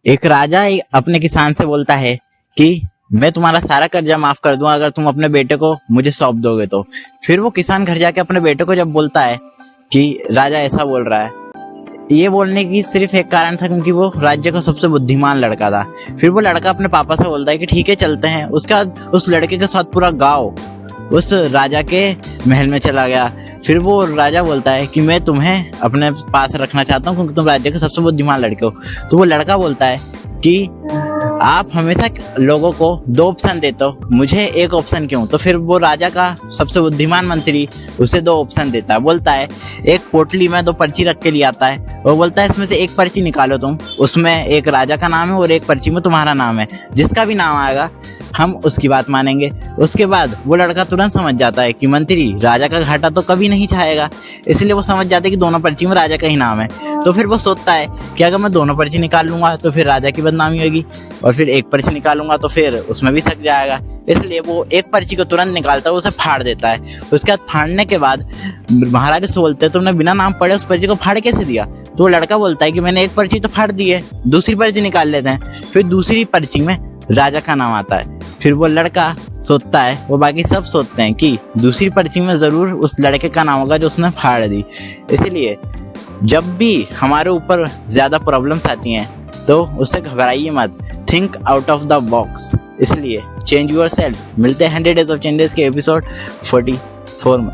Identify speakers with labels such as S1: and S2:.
S1: एक राजा अपने किसान से बोलता है कि मैं तुम्हारा सारा कर्जा माफ कर दूंगा अगर तुम अपने बेटे को मुझे सौंप दोगे तो। फिर वो किसान घर जाके अपने बेटे को जब बोलता है कि राजा ऐसा बोल रहा है, ये बोलने की सिर्फ एक कारण था क्योंकि वो राज्य का सबसे बुद्धिमान लड़का था। फिर वो लड़का अपने पापा से बोलता है कि ठीक है चलते हैं। उसके बाद उस लड़के के साथ पूरा गांव उस राजा के महल में चला गया। फिर वो राजा बोलता है कि मैं तुम्हें अपने पास रखना चाहता हूँ क्योंकि तुम राज्य के सबसे बुद्धिमान लड़के हो। तो वो लड़का बोलता है कि आप हमेशा लोगों को 2 ऑप्शन देते हो, मुझे एक ऑप्शन क्यों? तो फिर वो राजा का सबसे बुद्धिमान मंत्री उसे 2 ऑप्शन देता है। बोलता है एक पोटली में 2 पर्ची रख के ले आता है और बोलता है इसमें से एक पर्ची निकालो तुम, उसमें एक राजा का नाम है और एक पर्ची में तुम्हारा नाम है, जिसका भी नाम आएगा हम उसकी बात मानेंगे। उसके बाद वो लड़का तुरंत समझ जाता है कि मंत्री राजा का घाटा तो कभी नहीं चाहेगा, इसलिए वो समझ जाता है कि दोनों पर्ची में राजा का ही नाम है। तो फिर वो सोचता है कि अगर मैं दोनों पर्ची निकाल लूंगा तो फिर राजा की बदनामी होगी और फिर एक पर्ची निकालूंगा तो फिर उसमें भी सक जाएगा। इसलिए वो एक पर्ची को तुरंत निकालता है, उसे फाड़ देता है। उसके बाद फाड़ने के बाद महाराज से बोलते हैं तुमने बिना नाम पढ़े उस पर्ची को फाड़ कैसे दिया? तो वो लड़का बोलता है कि मैंने एक पर्ची तो फाड़ दी है, दूसरी पर्ची निकाल लेते हैं। फिर दूसरी पर्ची में राजा का नाम आता है। फिर वो लड़का सोचता है, वो बाकी सब सोचते हैं कि दूसरी पर्ची में जरूर उस लड़के का नाम होगा जो उसने फाड़ दी। इसलिए जब भी हमारे ऊपर ज्यादा प्रॉब्लम्स आती हैं तो उससे घबराइए मत, think out of the box. इसलिए चेंज योर सेल्फ। मिलते हैं 100 डेज ऑफ चेंजेस के एपिसोड 44 में।